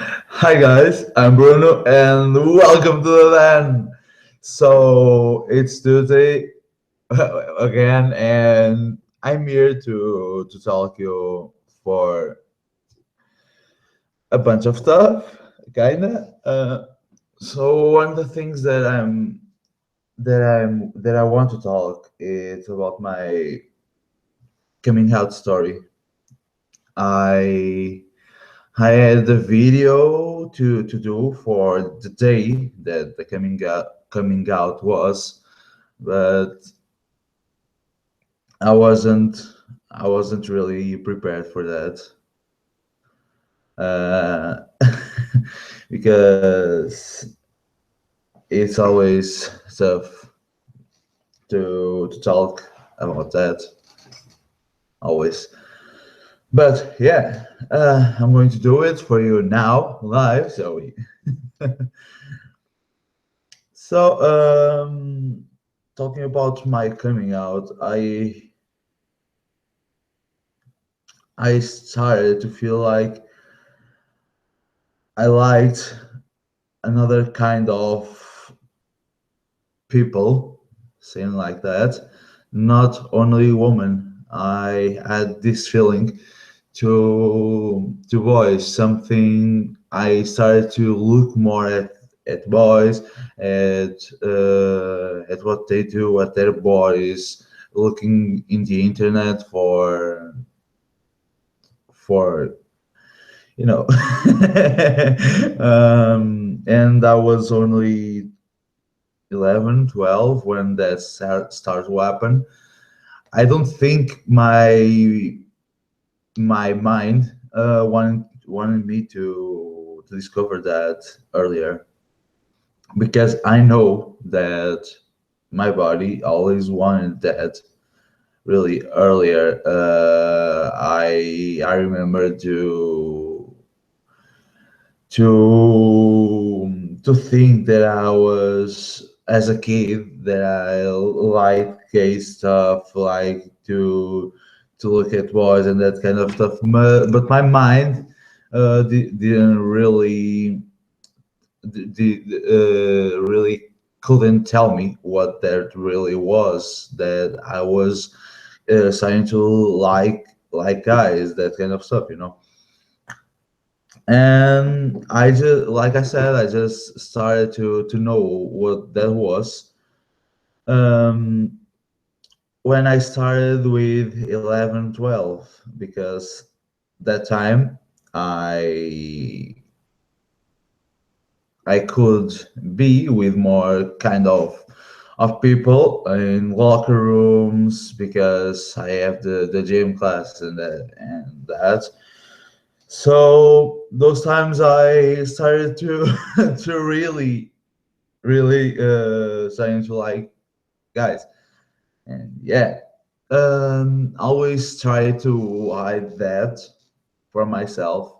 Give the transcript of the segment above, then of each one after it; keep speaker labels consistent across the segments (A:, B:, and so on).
A: Hi guys, I'm Bruno and welcome to the land. So it's Tuesday again, and I'm here to talk you for a bunch of stuff, kinda. So one of the things that I want to talk is about my coming out story. I I had a video to do for the day that the coming out was, but I wasn't I wasn't really prepared for that. Uh, because it's always tough to talk about that, always. But yeah, I'm going to do it for you now live. So talking about my coming out, I started to feel like I liked another kind of people, saying like that, not only women. I had this feeling to boys, something. I started to look more at boys, at what they do, at their bodies, looking in the internet for you know. And I was only 11, 12 when that started to happen. I don't think my mind wanted me to discover that earlier, because I know that my body always wanted that really earlier. I remember to think that I was, as a kid, that I like gay stuff, like to look at boys and that kind of stuff. But my mind didn't really really couldn't tell me what that really was. That I was starting to like guys, that kind of stuff. And I just, like I said, I just started to know what that was um, when I started with 11, 12, because that time I I could be with more kind of people in locker rooms, because I have the gym class and that. So those times I started to to really starting to like guys. And yeah, always try to hide that from myself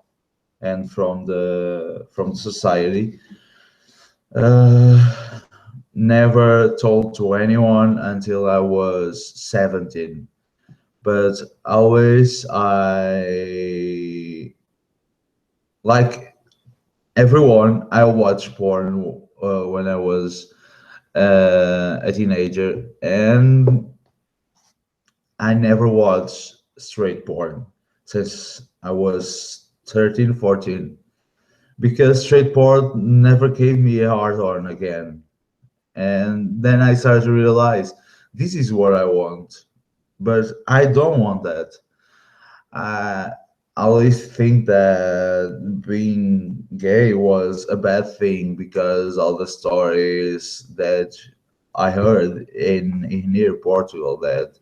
A: and from the society. uh, Never told to anyone until I was 17, but always, I, like everyone, I watched porn when I was a teenager, and I never watched straight porn since I was 13, 14, because straight porn never gave me a hard on again. And then I started to realize this is what I want, but I don't want that. I always think that being gay was a bad thing, because all the stories that I heard in near Portugal, that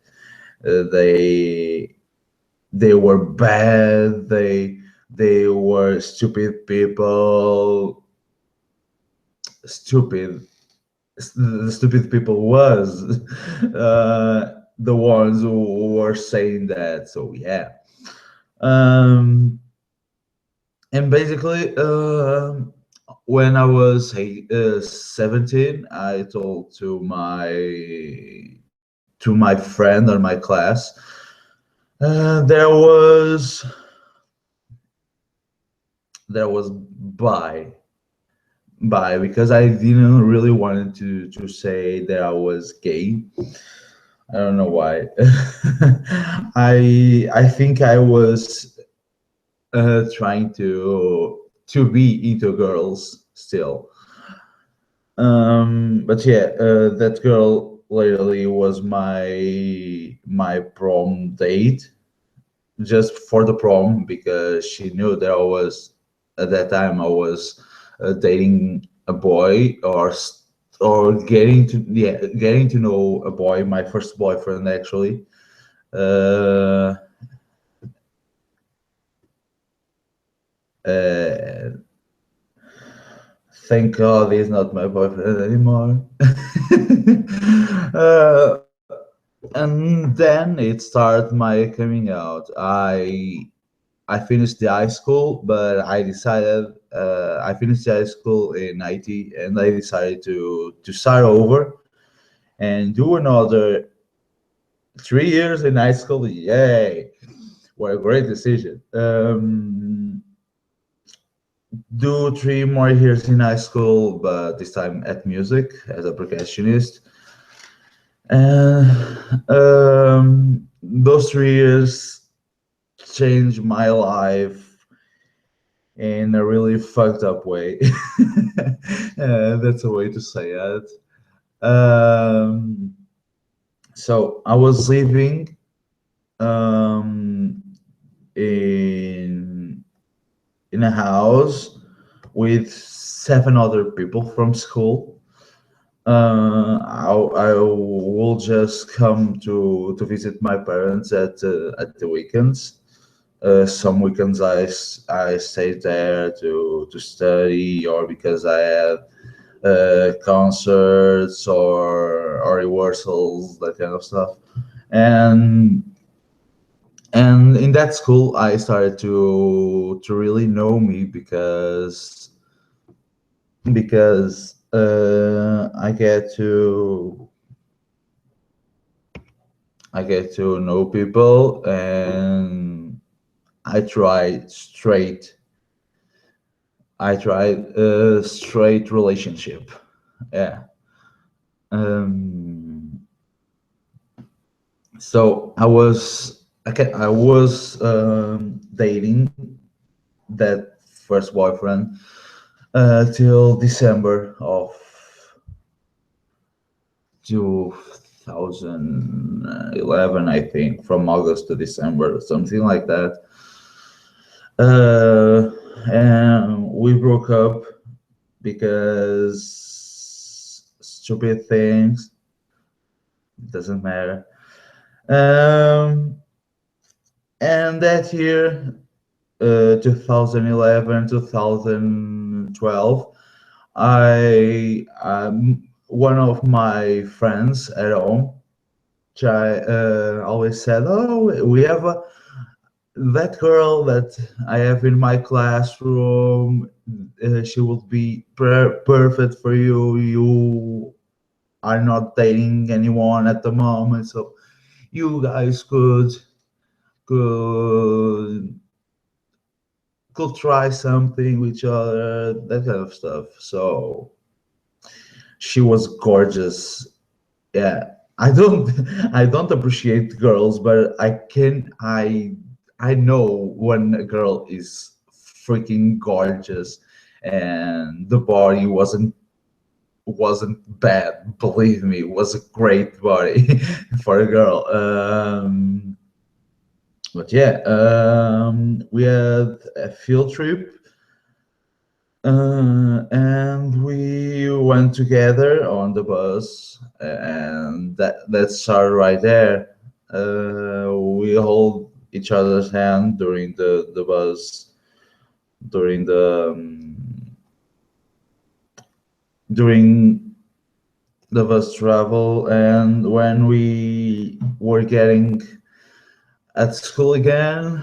A: they were bad, they were stupid people. Stupid. The stupid people was the ones who were saying that. So yeah. um and basically, when I was 17, I told to my friend or my class. There was that was by because I didn't really wanted to say that I was gay. I don't know why. I think I was trying to be into girls still. But yeah, that girl literally was my prom date, just for the prom, because she knew that I was at that time I was dating a boy, or getting to know a boy, my first boyfriend actually. Uh, uh, thank God he's not my boyfriend anymore. uh, and then it started my coming out. I finished the high school, but I finished the high school in IT, and I decided to start over and do another 3 years in high school. Yay! What a great decision. Do 3 more years in high school, but this time at music as a percussionist. And those 3 years changed my life in a really fucked up way. That's a way to say it. Um, so I was living um, in in a house with 7 other people from school. I will just come to visit my parents at the weekends. Some weekends I stayed there to study, or because I had concerts or rehearsals, that kind of stuff. And and in that school, I started to really know me, because I get to know people, and I tried straight I tried a straight relationship. Yeah. Um, so I was dating that first boyfriend till December of 2011, I think, from August to December, something like that. And we broke up because stupid things, doesn't matter. Um, and that year, 2011, 2012, one of my friends at home always said, "Oh, we have that girl that I have in my classroom. She would be perfect for you. You are not dating anyone at the moment, so you guys could could try something with each other, that kind of stuff." So she was gorgeous. Yeah, I don't I don't appreciate girls, but I know when a girl is freaking gorgeous, and the body wasn't bad. Believe me, it was a great body for a girl. But yeah, we had a field trip, and we went together on the bus, and that started right there. We hold each other's hand during the bus, during during the bus travel, and when we were getting at school again,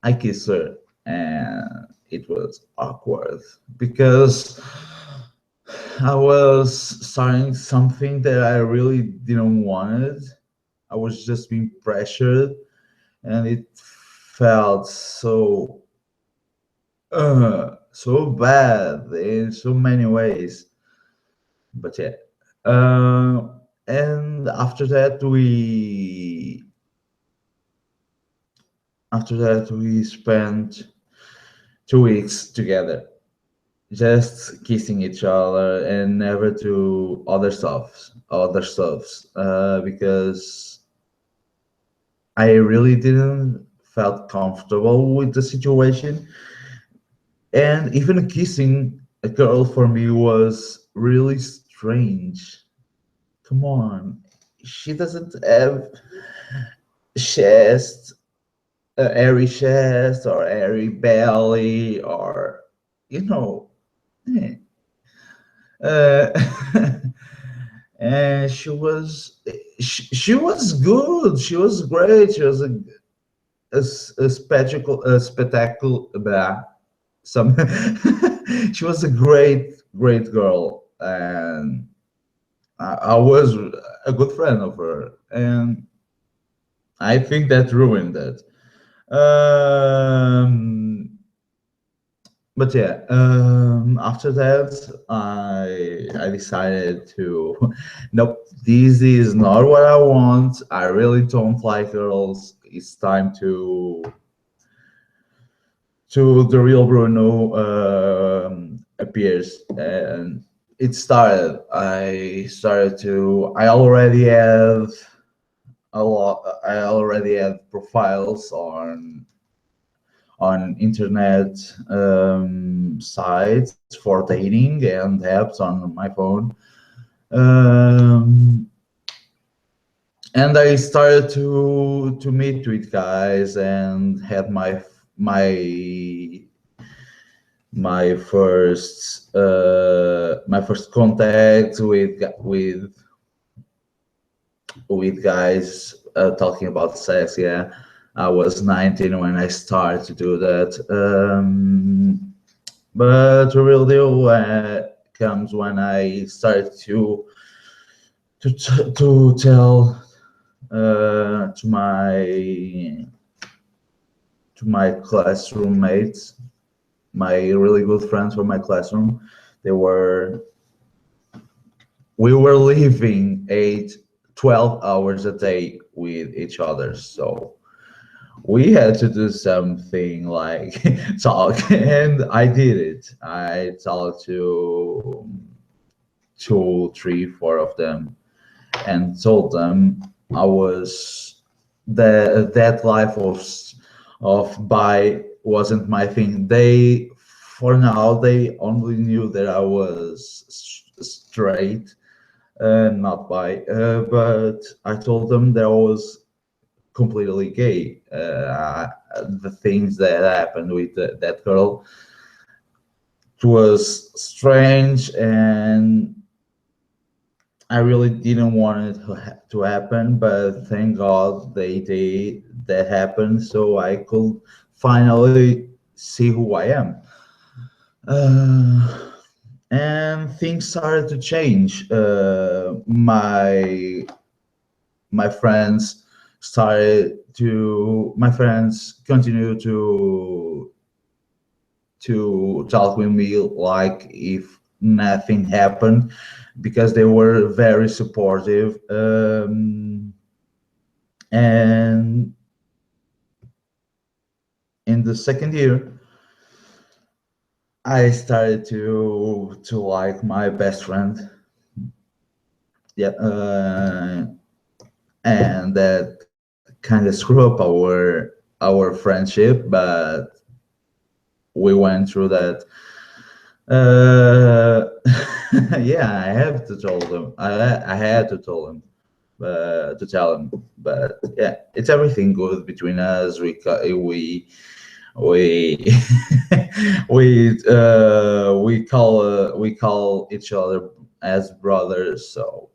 A: I kissed her, and it was awkward because I was starting something that I really didn't want it. I was just being pressured, and it felt so So bad in so many ways. But yeah. Uh, and after that we spent 2 weeks together, just kissing each other and never to other stuffs, because I really didn't felt comfortable with the situation, and even kissing a girl for me was really strange. Come on, she doesn't have chest, a airy chest or airy belly, or you know. eh, Uh, and she was good. She was great. She was a spectacle. Blah, some. She was a great girl, and I was a good friend of her, and I think that ruined it. But yeah, after that, I decided to, nope, this is not what I want. I really don't like girls. It's time to the real Bruno appears, and it started. I already have a lot. I already have profiles on internet sites for dating and apps on my phone. Um, and I started to meet with guys and had my my first contact with guys, talking about sex. Yeah, I was 19 when I started to do that. But the real deal comes when I started to tell to my classroom mates, my really good friends from my classroom. They were We were living 12 hours a day with each other, so we had to do something like talk, and I did it. I talked to two, three, four of them, and told them I was that life of bi wasn't my thing. For now, they only knew that I was straight, not bi. But I told them that I was completely gay. The things that happened with that girl, it was strange, and I really didn't want it to happen, but thank God that happened, so I could finally see who I am. Uh, and things started to change. My friends continued to talk with me like if nothing happened, because they were very supportive. And in the second year, I started to like my best friend. Yeah, and that kind of screw up our friendship, but we went through that. Uh, yeah, I have to tell them. I had to tell him, to tell him. But yeah, it's everything good between us. We we call each other as brothers. So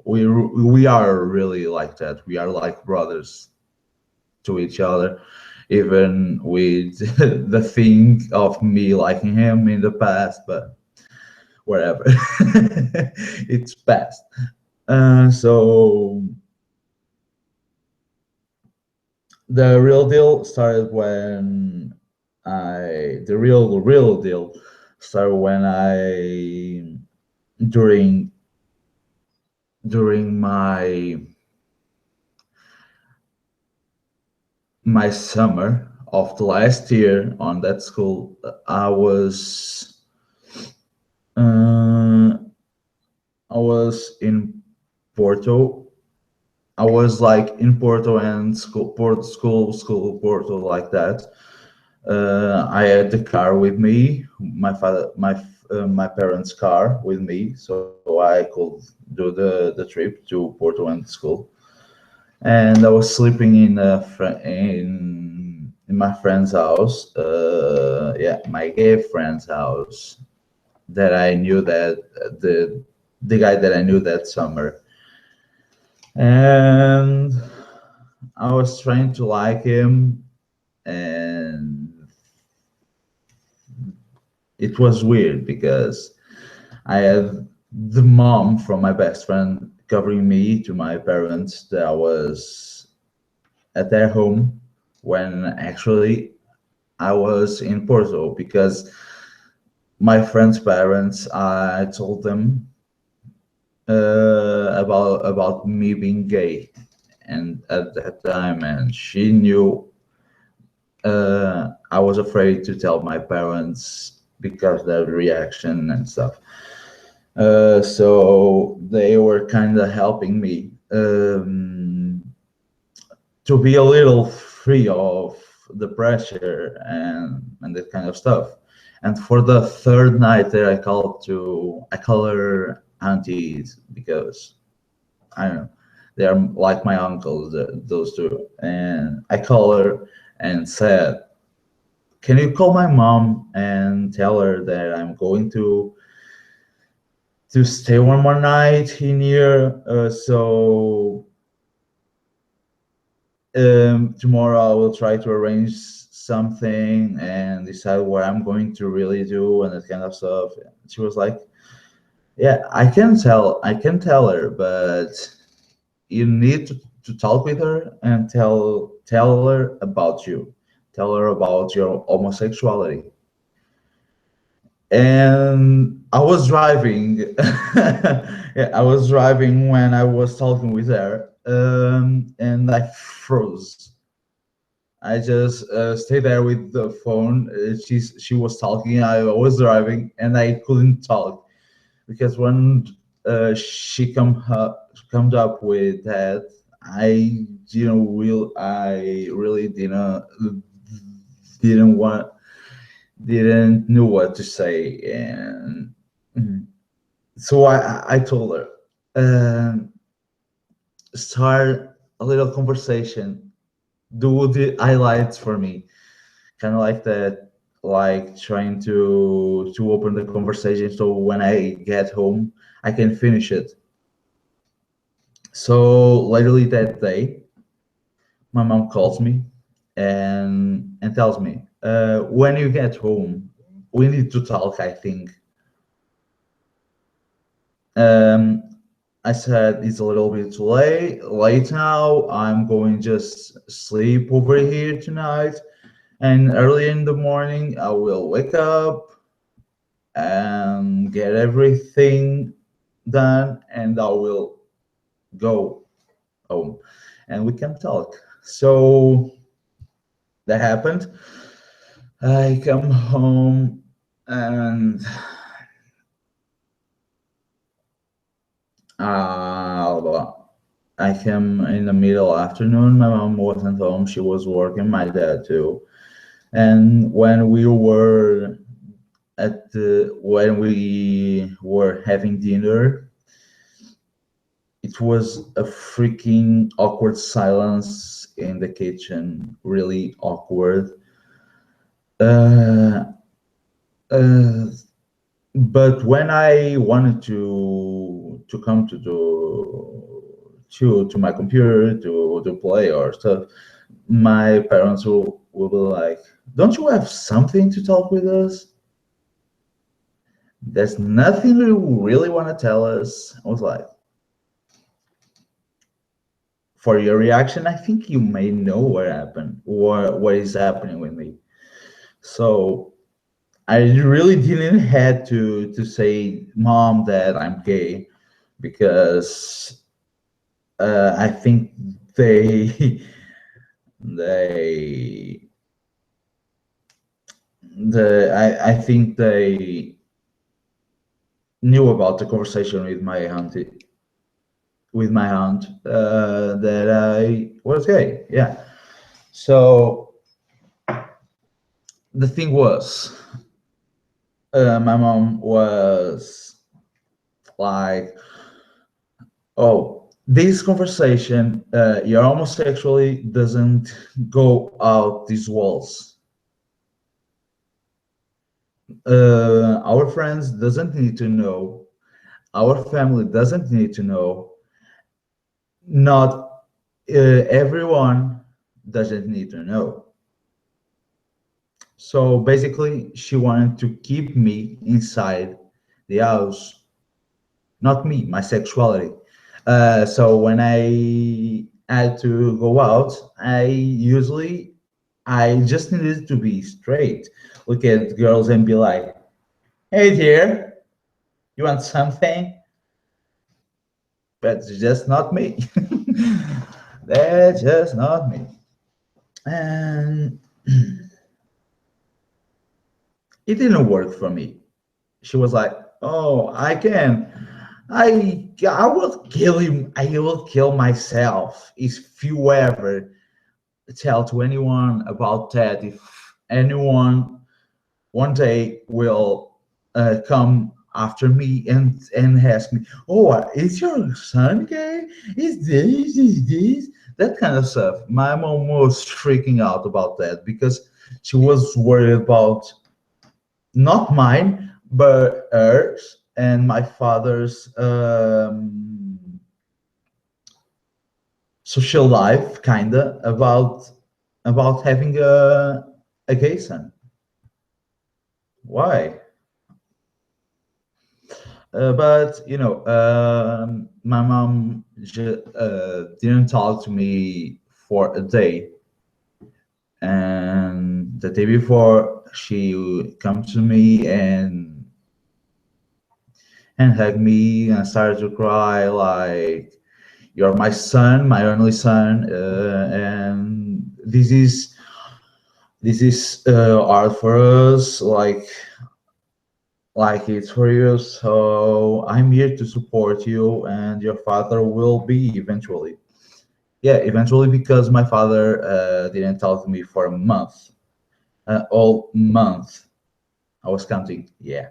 A: we are really like that. We are like brothers to each other, even with the thing of me liking him in the past. But whatever, it's past. So the real deal started when the real deal started when I during during my summer of the last year on that school. Uh, I was in Porto. I was like in Porto and school Porto like that. I had the car with me, my parents' car with me, so I could do the trip to Porto and school. And I was sleeping in my friend's house. Yeah, my gay friend's house that I knew that the guy that I knew that summer, and I was trying to like him, and it was weird because I had the mom from my best friend covering me to my parents that I was at their home when actually I was in Porto because my friend's parents, I told them about me being gay, and at that time, and she knew I was afraid to tell my parents because of the reaction and stuff. So they were kind of helping me to be a little free of the pressure and that kind of stuff. And for the third night there, I call her aunties because I don't know, they are like my uncles, those two. And I call her and said, "Can you call my mom and tell her that I'm going to stay one more night in here? So tomorrow I will try to arrange something and decide what I'm going to really do and that kind of stuff." She was like, "Yeah, I can tell her, but you need to talk with her and tell her about you, tell her about your homosexuality." And I was driving. Yeah, I was driving when I was talking with her, and I froze. I just stayed there with the phone. She was talking. I was driving, and I couldn't talk because when comes up with that, I really didn't want didn't know what to say, and so I told her, start a little conversation, do the highlights for me, kind of like that, like trying to open the conversation so when I get home I can finish it. So literally that day, my mom calls me and tells me, when you get home, we need to talk, I think. um, I said it's a little bit too late now. I'm going just sleep over here tonight, and early in the morning I will wake up and get everything done, and I will go home, and we can talk. So that happened. I come home, and uh, I came in the middle afternoon. My mom wasn't home; she was working. My dad too. And when we were having dinner, it was a freaking awkward silence in the kitchen. Really awkward. Uh, uh, but when I wanted to come to my computer to play or stuff, my parents will be like, "Don't you have something to talk with us? There's nothing you really want to tell us." I was like, "For your reaction, I think you may know what happened, what is happening with me." So I really didn't had to say, "Mom, Dad, I'm gay," because I think they they I think they knew about the conversation with my aunt, that I was gay. Yeah. So the thing was, my mom was like, "Oh, this conversation, your homosexuality doesn't go out these walls. Our friends doesn't need to know. Our family doesn't need to know. Not everyone doesn't need to know." So basically, she wanted to keep me inside the house, not me, my sexuality. So when I had to go out, I just needed to be straight, look at girls and be like, "Hey dear, you want something?" But it's just not me. That's just not me. And it didn't work for me. She was like, "Oh, I can. I will kill him. I will kill myself if you ever tell to anyone about that. If anyone one day will come after me and ask me, 'Oh, is your son gay? Is this that kind of stuff?'" My mom was freaking out about that because she was worried about not mine, but hers and my father's social life, kinda about having a gay son. Why? But my mom didn't talk to me for a day, and the day before she would come to me and hug me and started to cry like, "You're my son, my only son, and this is hard for us, like it's for you. So I'm here to support you, and your father will be eventually." Yeah, eventually, because my father didn't talk to me for a month, all month. I was counting. Yeah,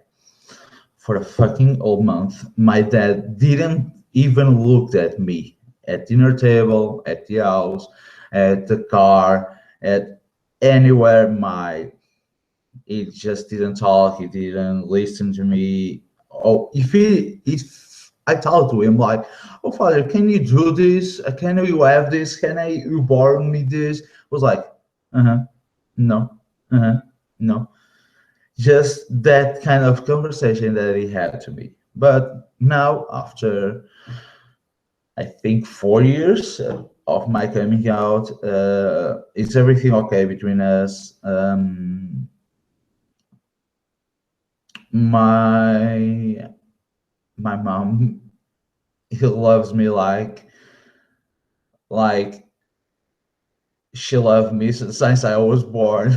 A: for a fucking all month. My dad didn't even looked at me at dinner table, at the house, at the car, at anywhere. My He just didn't talk. He didn't listen to me. Oh, if I talked to him like, "Oh, father, can you do this? Can you have this? Can you borrow me this?" Was like, "Uh huh, no, uh huh, no." Just that kind of conversation that he had to me. But now, after I think 4 years of my coming out, is everything okay between us? My my mom, he loves me like she loved me since I was born.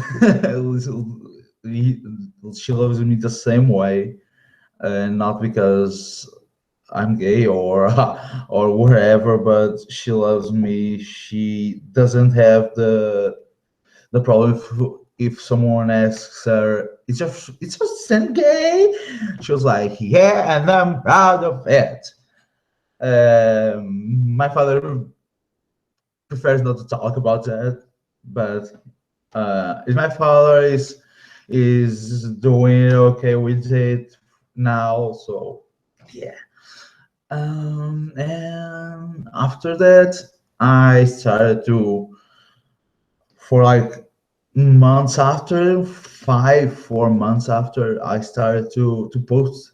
A: He- she loves me the same way, and not because I'm gay or or whatever, but she loves me. She doesn't have the problem if someone asks her, it's just son gay?" She was like, "Yeah, and I'm proud of it." My father prefers not to talk about that, but if my father is doing okay with it now, so yeah. And after that, I started to, for like months after, 4 months after, I started to post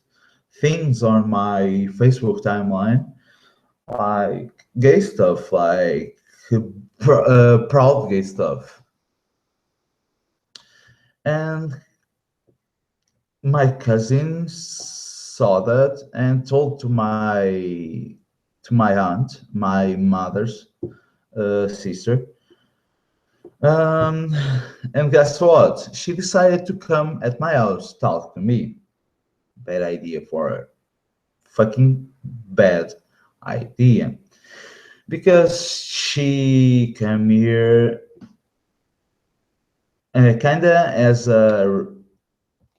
A: things on my Facebook timeline, like gay stuff, like proud gay stuff. And my cousin saw that and told to my aunt, my mother's sister. Um, and guess what? She decided to come at my house, talk to me. Bad idea for her. Fucking bad idea. Because she came here kinda as a,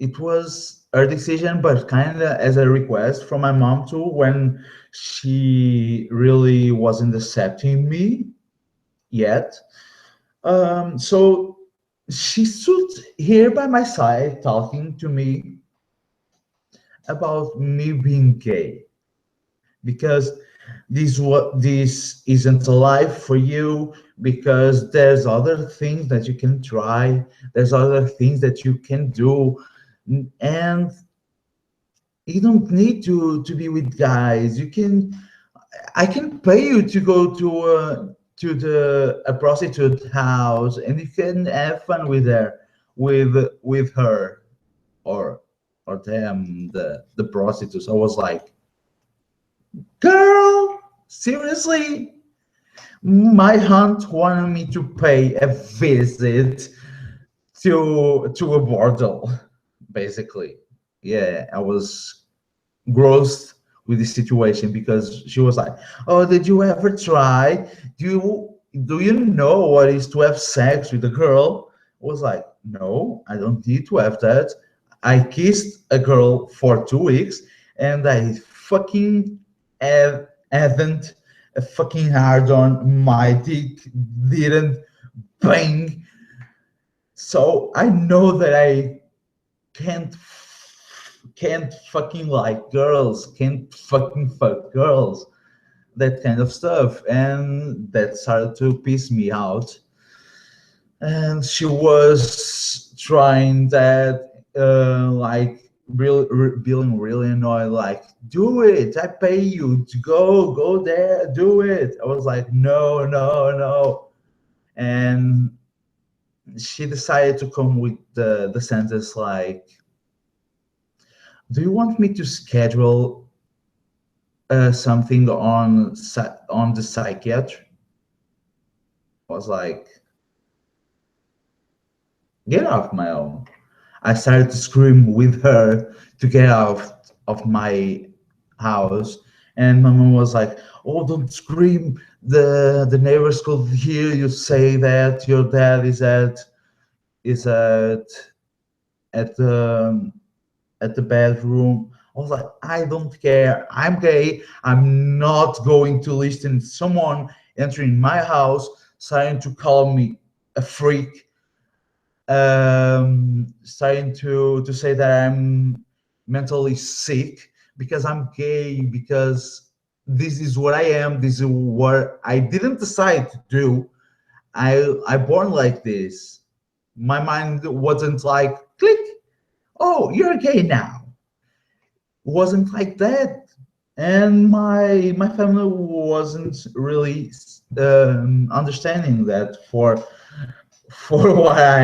A: it was her decision, but kinda as a request from my mom too, when she really wasn't accepting me yet. So she stood here by my side talking to me about me being gay, because this isn't a life for you, because there's other things that you can try, there's other things that you can do, and you don't need to be with guys. You can, I can pay you to go to the a prostitute house, and you can have fun with her, with her, or them, the prostitutes. I was like, girl, seriously? My aunt wanted me to pay a visit to a bordel, basically. Yeah, I was grossed with the situation, because she was like, "Oh, did you ever try? Do you know what is to have sex with a girl?" I was like, "No, I don't need to have that. I kissed a girl for 2 weeks, and I fucking haven't a fucking hard on. My dick didn't bang, so I know that I can't can't fucking like girls, can't fucking fuck girls, that kind of stuff." And that started to piss me out. And she was trying that, like, being really annoyed, like, "Do it, I pay you to go there, do it." I was like, "No, no, no." And she decided to come with the sentence like, "Do you want me to schedule something on the psychiatry?" I was like, "Get off my own." I started to scream with her to get out of my house, and my mom was like, "Oh, don't scream! The neighbors could hear you say that your dad is at the at the bedroom." I was like, "I don't care. I'm gay. I'm not going to listen to someone entering my house starting to call me a freak, starting to say that I'm mentally sick because I'm gay, because this is what I am. This is what I didn't decide to do. I born like this. My mind wasn't like click. Oh, you're gay now. Wasn't like that." And my family wasn't really understanding that for what I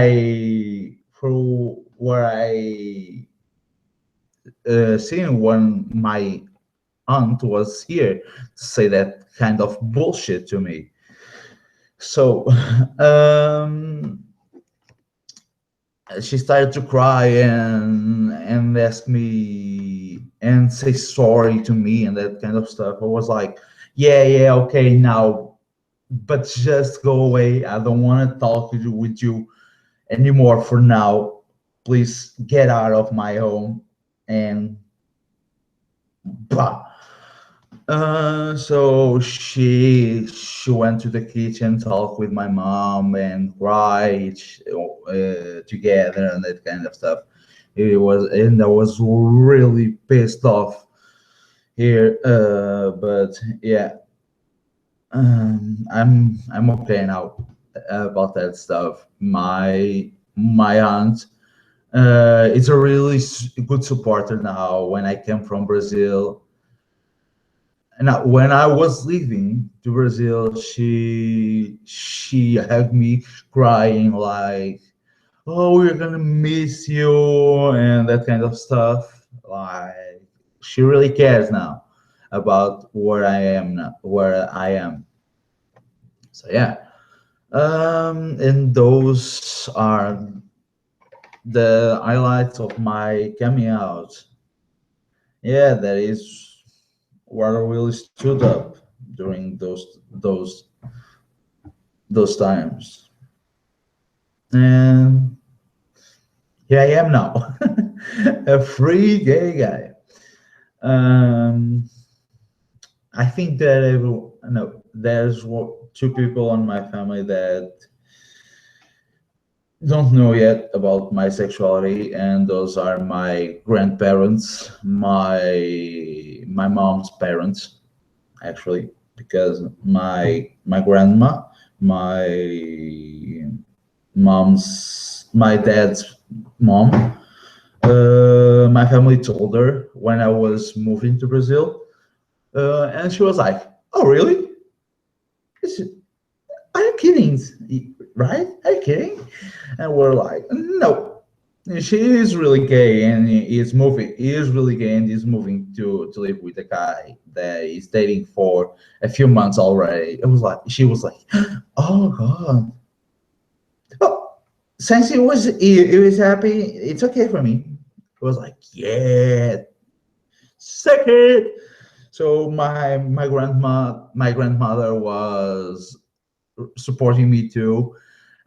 A: seen when my aunt was here to say that kind of bullshit to me. So um, she started to cry and ask me and say sorry to me and that kind of stuff. I was like, "Yeah, yeah, okay, now, but just go away. I don't want to talk with you anymore for now. Please get out of my home." And bah. So she went to the kitchen, talked with my mom, and cried together and that kind of stuff. It was, and I was really pissed off here. But yeah, I'm okay now about that stuff. My aunt is a really good supporter now. When I came from Brazil, and when I was leaving to Brazil, she hugged me, crying like, "Oh, we're gonna miss you," and that kind of stuff. Like she really cares now about where I am now, where I am. So yeah, and those are the highlights of my coming out. Yeah, that is what really stood up during those times. And here I am now, a free gay guy. Um, I think that no, there's two people on my family that don't know yet about my sexuality, and those are my grandparents, my mom's parents, actually, because my grandma, my my dad's mom, my family told her when I was moving to Brazil, and she was like, "Oh, really? Is it- Are you kidding? Right? Are you kidding?" And we're like, "No, she is really gay, and is moving. He is really gay, and is moving to live with a guy that he's dating for a few months already." It was like she was like, "Oh God." Oh, since he was happy, it's okay for me. It was like, yeah, second. So my grandmother was supporting me too.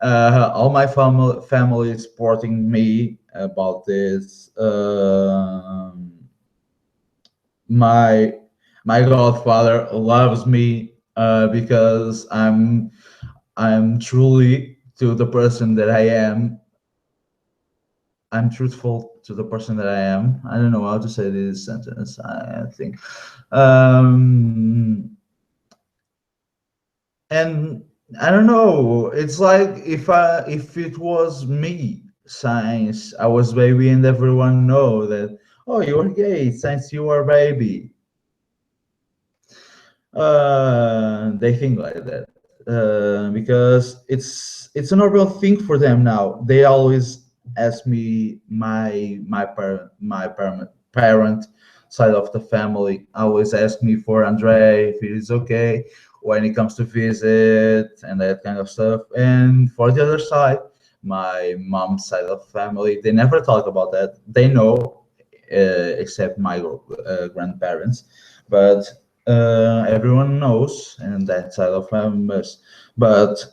A: All my family is supporting me about this. My my godfather loves me because I'm truly to the person that I am. I'm truthful to the person that I am. I don't know how to say this sentence. I think, um, and I don't know. It's like if it was me, since I was baby, and everyone know that. Oh, you're gay since you were baby. They think like that because it's a normal thing for them now. They always ask me parent side of the family always ask me for Andre if it is okay when it comes to visit and that kind of stuff. And for the other side, my mom's side of family, they never talk about that. They know, except my grandparents, but everyone knows and that side of members, but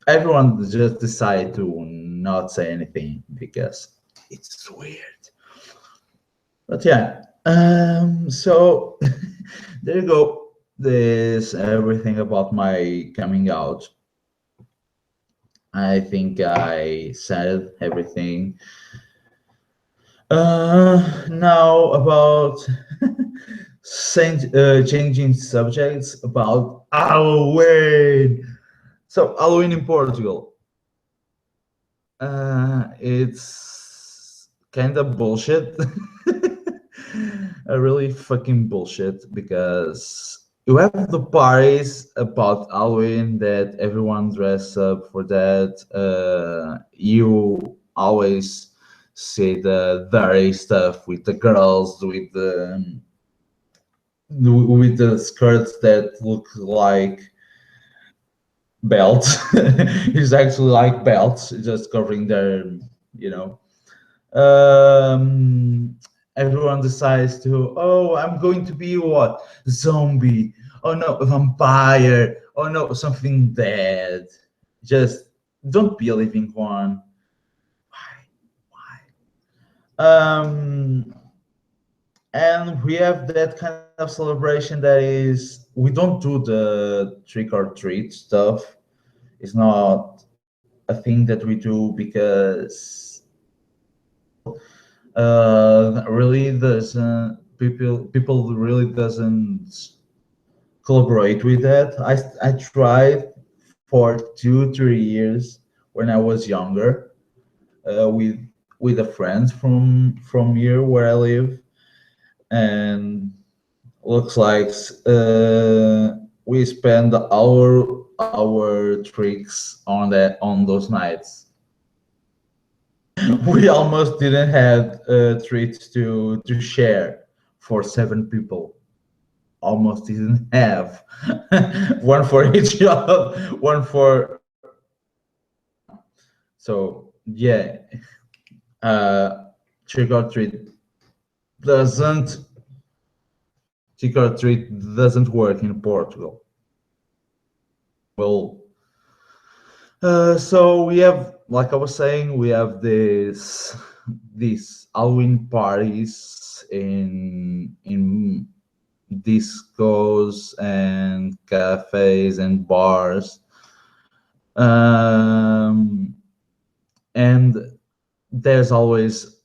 A: everyone just decide to not say anything because it's weird. But yeah, so there you go. This everything about my coming out. I think I said everything. Now about changing subjects about Halloween. So Halloween in Portugal, it's kind of bullshit. Really fucking bullshit because you have the parties about Halloween that everyone dress up for that. You always see the dirty stuff with the girls with the skirts that look like belts. It's actually like belts, just covering their, you know. Um, Everyone decides to, oh, I'm going to be what? Zombie. Oh no, a vampire. Oh no, something dead. Just don't be a living one. Why? And we have that kind of celebration that is, we don't do the trick or treat stuff. It's not a thing that we do because really doesn't people really doesn't collaborate with that. I tried for 2 3 years when I was younger with a friend from here where I live, and looks like we spend our tricks on those nights. We almost didn't have treats to share for 7 people. Almost didn't have one for each other, one for. So yeah, trick or treat doesn't trick or treat doesn't work in Portugal. Well, so we have, like I was saying, we have this these Halloween parties in discos and cafes and bars, um, and there's always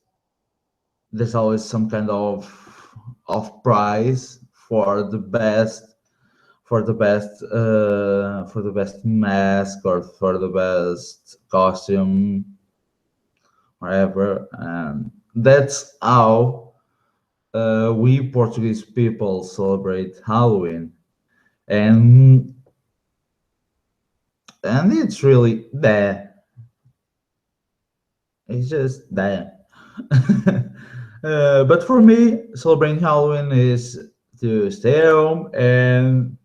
A: some kind of prize for the best mask or for the best costume, whatever. And that's how we Portuguese people celebrate Halloween, and it's really there. It's just there. But for me, celebrating Halloween is to stay at home and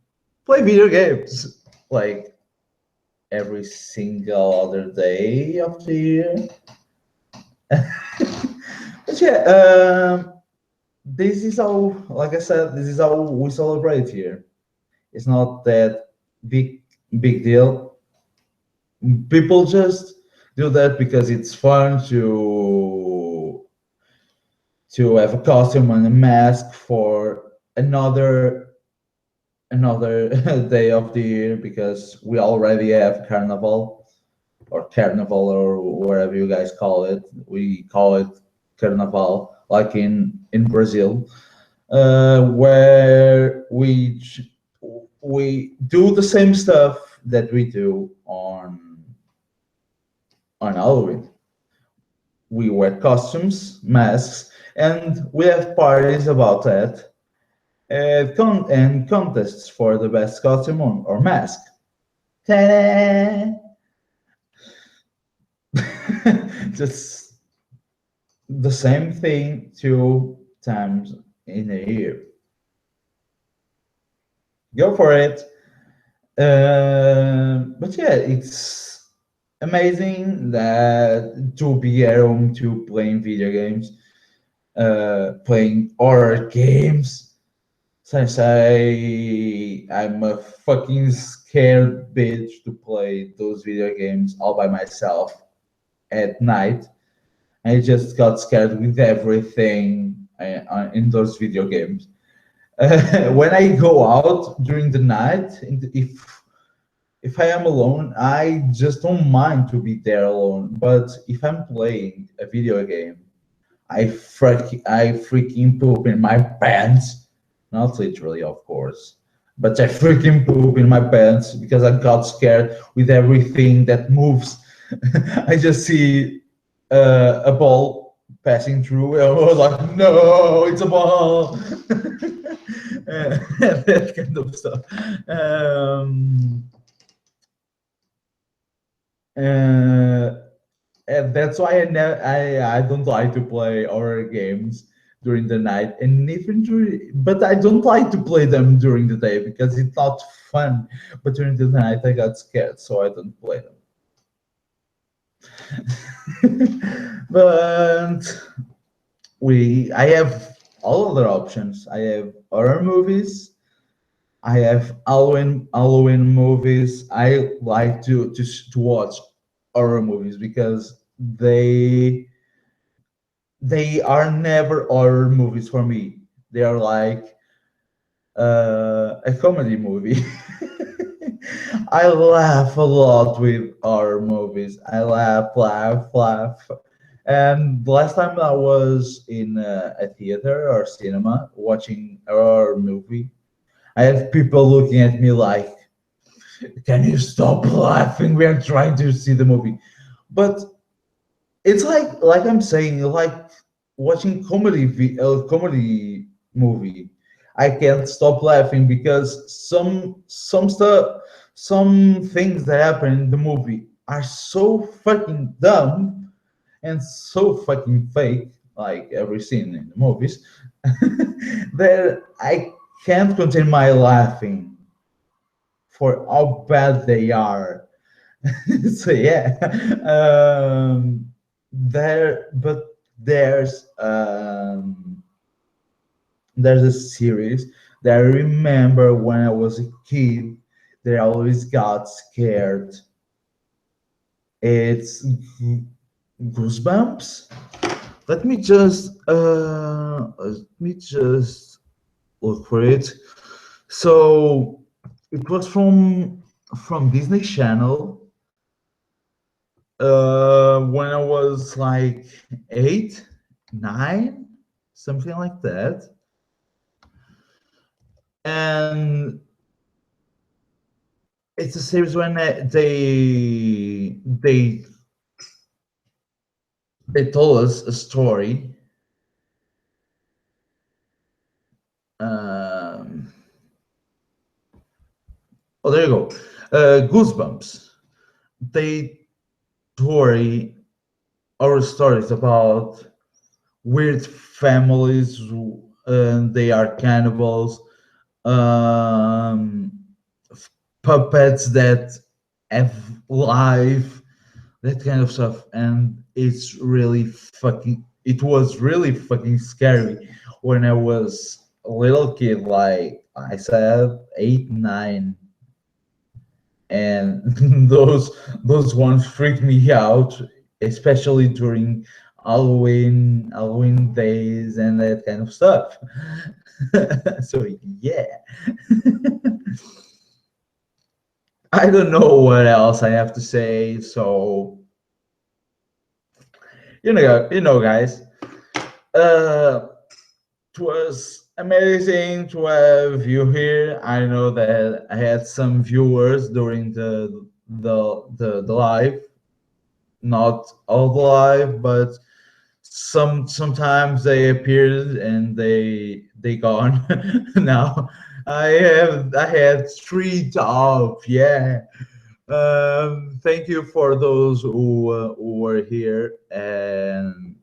A: play video games like every single other day of the year. But yeah, this is how, like I said, this is how we celebrate here. It's not that big deal. People just do that because it's fun to have a costume and a mask for another day of the year, because we already have carnival or whatever you guys call it. We call it carnaval, like in Brazil, where we do the same stuff that we do on Halloween. We wear costumes, masks, and we have parties about that, and contests for the best costume or mask. Ta-da! Just the same thing 2 times in a year. Go for it. But yeah, it's amazing that to be at home to playing video games, playing horror games. Since I'm a fucking scared bitch to play those video games all by myself at night. I just got scared with everything in those video games. When I go out during the night, if I am alone, I just don't mind to be there alone. But if I'm playing a video game, I freaking poop in my pants. Not literally, of course, but I freaking poop in my pants because I got scared with everything that moves. I just see a ball passing through, and I was like, "No, it's a ball!" That kind of stuff. Uh, and that's why I don't like to play horror games during the night, and even during, but I don't like to play them during the day because it's not fun. But during the night I got scared, so I don't play them. But I have all other options. I have horror movies. I have Halloween movies. I like to watch horror movies because they are never horror movies for me. They are like a comedy movie. I laugh a lot with horror movies. I laugh. And the last time I was in a theater or cinema watching a horror movie, I had people looking at me like, "Can you stop laughing? We are trying to see the movie." But it's like I'm saying, like watching comedy movie. I can't stop laughing because some stuff, some things that happen in the movie are so fucking dumb, and so fucking fake, like every scene in the movies, that I can't contain my laughing for how bad they are. So yeah, there, but there's there's a series that I remember when I was a kid that I always got scared. It's Goosebumps. Let me just look for it. So it was from Disney Channel when I was like 8, 9, something like that. And it's a series when they told us a story. Um, oh, there you go. Goosebumps. They story our stories about weird families. They are cannibals. Um, Puppets that have life, that kind of stuff, and it was really fucking scary when I was a little kid, like I said, 8, 9, and those ones freaked me out, especially during Halloween days and that kind of stuff. So yeah. I don't know what else I have to say. So guys, uh, it was amazing to have you here. I know that I had some viewers during the live, not all the live, but sometimes they appeared and they gone. Now I had 3 top. Yeah. Thank you for those who were here, and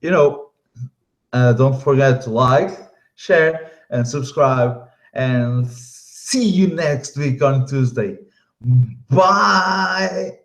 A: you know, don't forget to like, share, and subscribe. And see you next week on Tuesday. Bye.